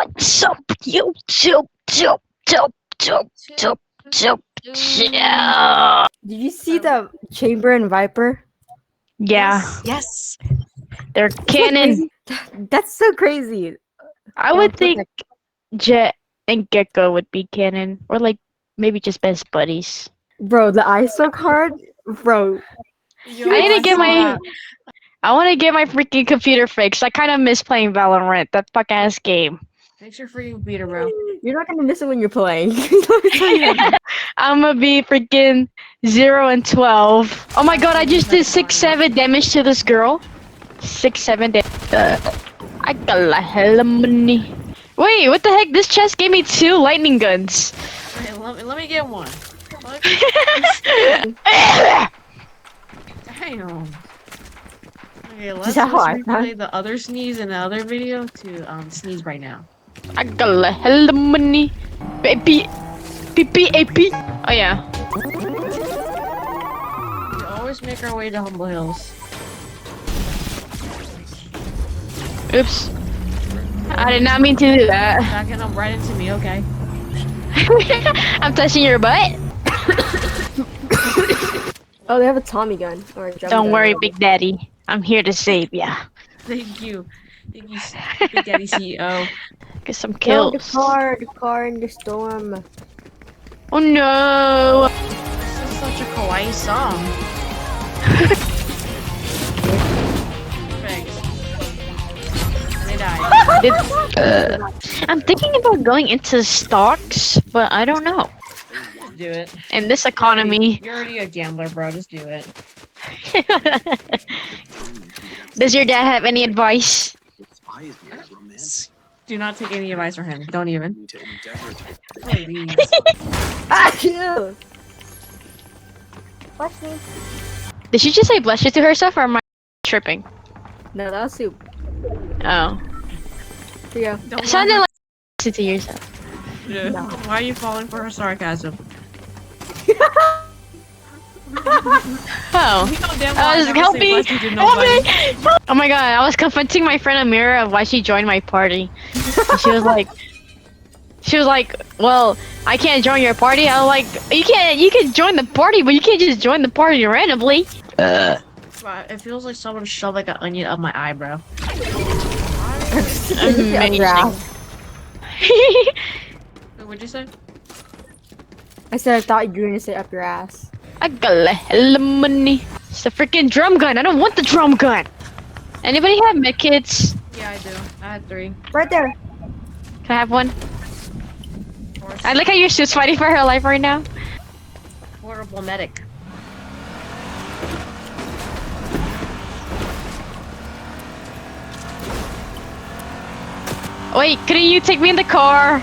What's up, YouTube? Chup, chup, chup, chup, chup, chup. Did you see the Chamber and Viper? Yeah, Yes. they're Isn't that canon. crazy? That's so crazy. I Yeah, would but think like- Jet and Gecko would be canon, or like maybe just best buddies. Bro, the ISO card, bro. Yo, I need to get saw my. that. I want to get my freaking computer fixed. I kind of miss playing Valorant. That fuck ass game. Fix your freaking computer, bro. You're not gonna miss it when you're playing. Let me tell you that. I'm gonna be freaking 0 and 12. Oh my god, I just did 6-7 damage to this girl. 6-7 damage. I got a hell of money. Wait, what the heck? This chest gave me 2 lightning guns. Wait, let me get one. What? Damn. Okay, let's that how I replay the other sneeze in the other video to sneeze right now. I got a hell of money. Baby. PP. Oh yeah. We always make our way to Humble Hills. Oops. I did not mean to do that. Backing up right into me, okay? I'm touching your butt. Oh, they have a Tommy gun or a drum Don't gun. worry, Big Daddy. I'm here to save ya. Thank you. Thank you, Big Daddy CEO. Get some No, kills. the car in the storm. Oh no. This is such a kawaii song. Thanks. They died. I'm thinking about going into stocks, but I don't know. Just do it. In this economy. You're already a gambler, bro. Just do it. Does your dad have any advice? Do not take any advice from him. Don't even. Please. Ah, chill. Watch me. Did she just say bless you to herself, or am I tripping? No, that was soup. Oh. Here you go. Don't It sounded like bless you to yourself. Yeah. No. Why are you falling for her sarcasm? Oh. You know damn well I never Help say me! bless you to Help nobody. me! Oh my god, I was confronting my friend Amira of why she joined my party. And she was like, well, I can't join your party. I was like, you can join the party, but you can't just join the party randomly. But it feels like someone shoved like an onion up my eyebrow. Amazing. Wait, what'd you say? I said I thought you were gonna say up your ass. I got a hell of money. It's a freaking drum gun. I don't want the drum gun. Anybody have medkits? Yeah, I do. I had 3. Right there. Can I have one? I like how you're just fighting for her life right now. Portable medic. Wait, couldn't you take me in the car?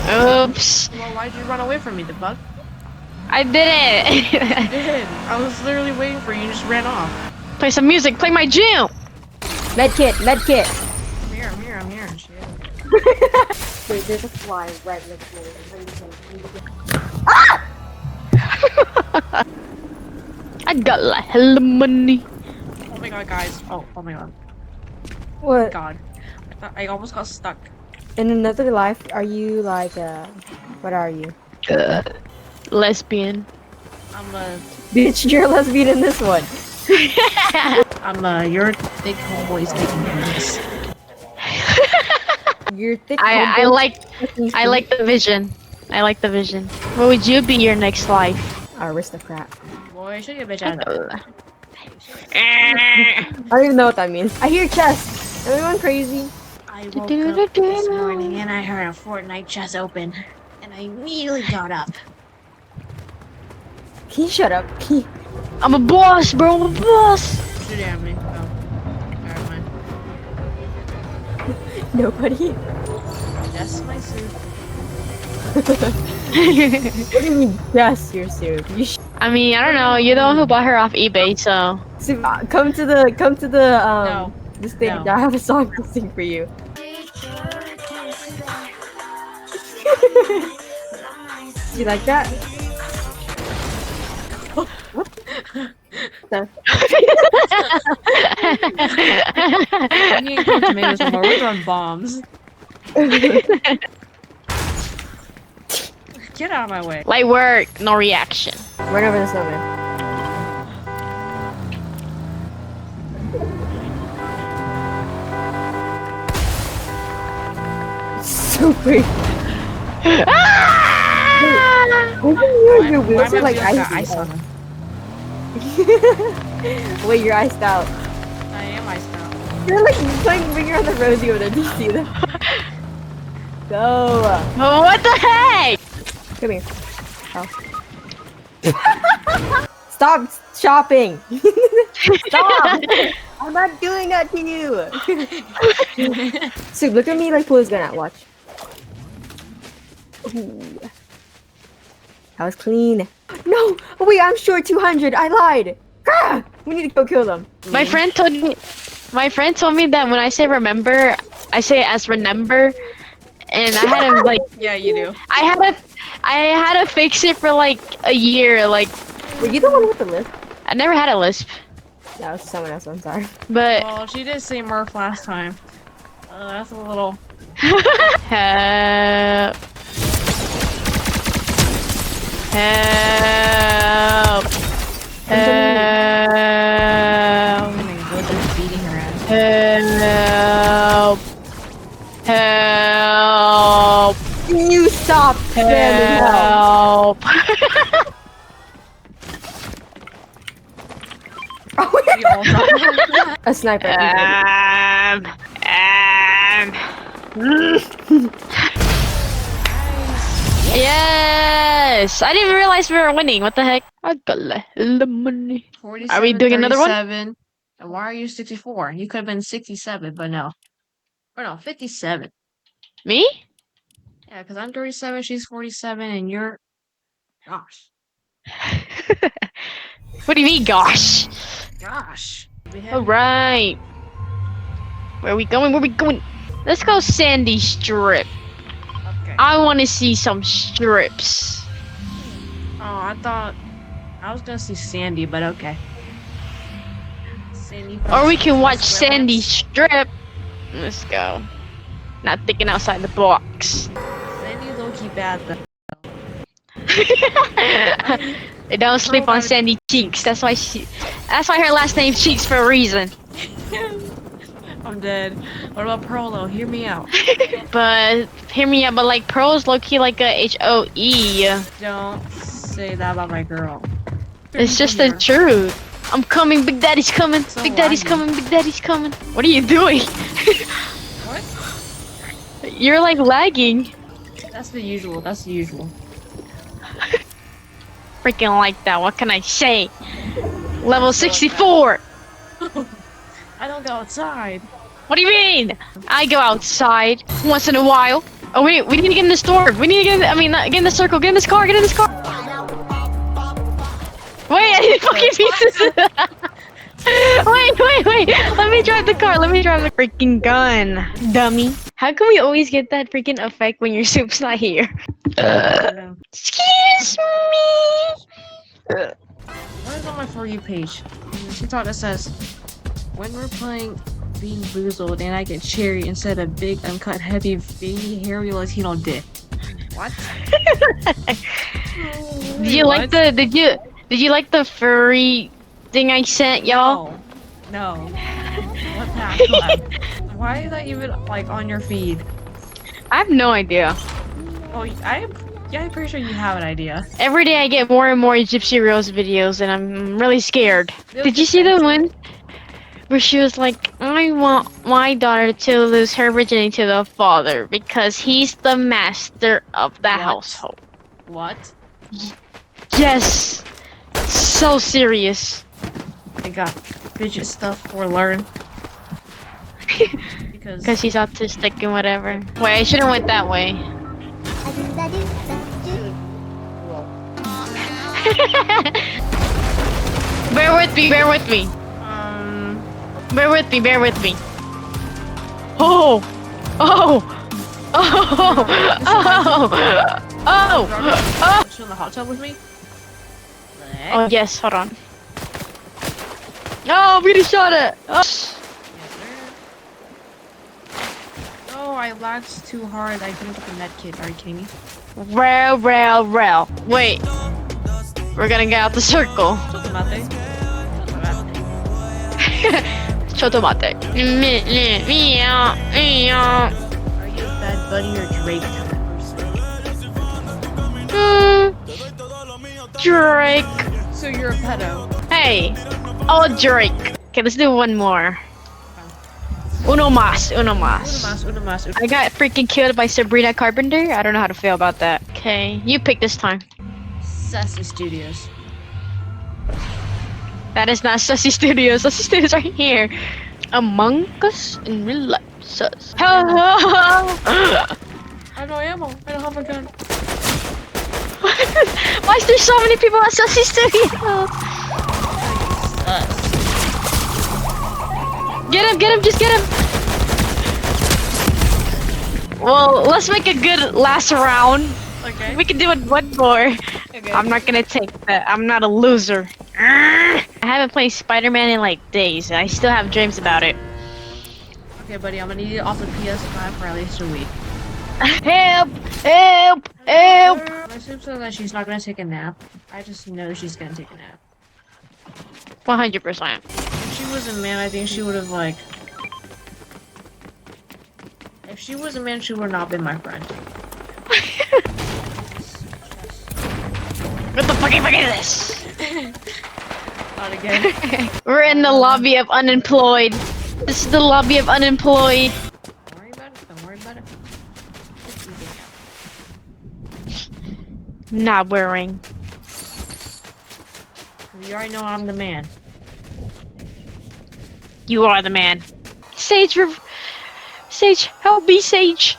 Oops. Well, why'd you run away from me, the bug? I didn't. You did. I was literally waiting for you and just ran off. Play some music. Play my jam. Medkit. I'm here, I'm here. Shit. Wait, there's a fly right next to me. I got a hell of money. Oh my god, guys. Oh my god. What? God. I almost got stuck. In another life, are you like what are you? Lesbian. I'm a, Bitch, you're a lesbian in this one. your thick homeboy's taking this. You're thick. I like the vision. I like the vision. What would you be your next life? aristocrat. Boy, show your bitch out of that. I don't even know what that means. I hear chest. Am I going crazy? I woke up this morning and I heard a Fortnite chest open. And I immediately got up. Can you shut up? I'm a boss, bro. I'm a boss. Shoot at me. Oh. Never mind. Nobody. Just my suit. What do you mean, just your suit? You I mean, I don't know. You're the one who bought her off eBay, so. come to the No. the stage. No. I have a song to sing for you. You like that? What? No. We ain't throwing tomatoes anymore. We're throwing bombs. Get out of my way. Light work, no reaction. Run over the snowman. So quick. Your wheels are like ice on iced them? out. Wait, you're iced out. I am iced out. You're like playing finger on the rosy over there. Do you see that? Go. Oh, what the heck? Come here. Oh. Stop shopping. Stop. I'm not doing that to you. Soup, look at me like pull his gun out. Watch. Ooh. That was clean. No! Oh, wait, I'm short 200. I lied. Gah! We need to go kill them. My friend told me that when I say remember, I say it as remember, and I had to like Yeah, you do. I had to fix it for like a year. Like Were you the one with the lisp? I never had a lisp, That was someone else. I'm sorry. but Well, she did say Murph last time. That's a little. help. Help. Help. We're just beating her ass. Help. Help. You stop spamming help. Help. We all thought A sniper. Yes! I didn't realize we were winning. What the heck? I got the money. 47, Are we doing another one? 37. And why are you 64? You could have been 67, but no. Or no, 57. Me? Yeah, because I'm 37, she's 47, and you're. Gosh. What do you mean, gosh? Gosh. Alright. Where are we going? Where are we going? Let's go Sandy Strip. Okay. I want to see some strips. Oh, I thought. I was gonna see Sandy, but okay. Sandy. Or we can watch Square Sandy Webs. Strip. Let's go. Not thinking outside the box. Sandy low-key bad though. They don't sleep on Sandy Cheeks. That's why her last name Cheeks for a reason. I'm dead. What about Prolo? Hear me out. But hear me out. But like Pearl's low key like a HOE. Don't say that about my girl. It's just the truth. I'm coming. Big Daddy's coming. So Big Daddy's laggy. coming. Big Daddy's coming. What are you doing? What? You're like lagging. That's the usual. That's the usual. Freaking like that. What can I say? Level 64. I don't go outside. What do you mean? I go outside once in a while. Oh wait, we need to get in the store. We need to get. Get in the circle. Get in this car. Get in this car. Wait, I need fucking pieces. Wait. Let me drive the car. Let me drive the freaking gun, dummy. How can we always get that freaking effect when your soup's not here? Excuse me. What is on my For You page? She thought it says, when we're playing Bean Boozled and I get cherry instead of big, uncut, heavy, veiny, hairy Latino dick. What? Did you like the? Did you like the furry thing I sent y'all? No. What pack? Why is that even like on your feed? I have no idea. Oh, I'm pretty sure you have an idea. Every day I get more and more Gypsy Rose videos, and I'm really scared. Did you see the one where she was like, I want my daughter to lose her virginity to the father because he's the master of the household. What? Yes. So serious. I got fidget stuff for learn. Because he's autistic and whatever. Wait, I should have went that way. Bear with me, bear with me. Bear with me, bear with me. Oh! Oh! Oh! Oh! Oh! Chill in the hot tub with me? Oh, yes, hold on. Oh, I'm getting shot at! Oh. Yes, sir. No! No, I lagged too hard. I couldn't get the med kit. Are you kidding me? Rel. Wait. We're gonna get out the circle. Chotomate. Chotomate. Are you Bad Bunny or Drake type person? Drake. So you're a pedo. Hey. Oh, Drake. Okay, let's do one more. Uno mas. Uno mas. I got freaking killed by Sabrina Carpenter. I don't know how to feel about that. Okay, you pick this time. Sassy Studios. That is not Sussy Studios. Sussy Studios are here. Among Us in real life. Sus. I have no ammo. I don't have a gun. Why is there so many people at Sussy Studios? Get him, just get him. Well, let's make a good last round. Okay. We can do it one more. Okay. I'm not gonna take that. I'm not a loser. I haven't played Spider-Man in like days. I still have dreams about it. Okay, buddy, I'm gonna need it off the PS5 for at least a week. Help! 'Soup said that she's not gonna take a nap. I just know she's gonna take a nap. 100%. If she was a man, I think she would have like. If she was a man, she would not have been my friend. What the fuck is this? Not again. We're in the lobby of unemployed. This is the lobby of unemployed. Don't worry about it. Don't worry about it. It's easy. Not wearing. You already know I'm the man. You are the man. Sage, Sage, help me, Sage.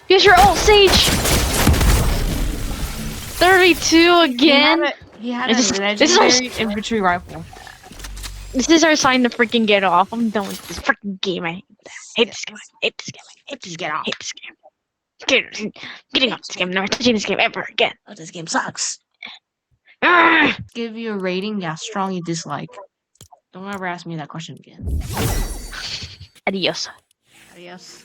Use your ult, Sage. 32 again. He had This a is- legendary infantry rifle. This is our sign to freaking get off. I'm done with this freaking game. I hate this game. I hate this game. I hate this game. I hate this game. Getting off this game. Never touching this game ever again. Oh, this game sucks. Ah! Give you a rating. Yeah, strong you dislike. Don't ever ask me that question again. Adios. Adios.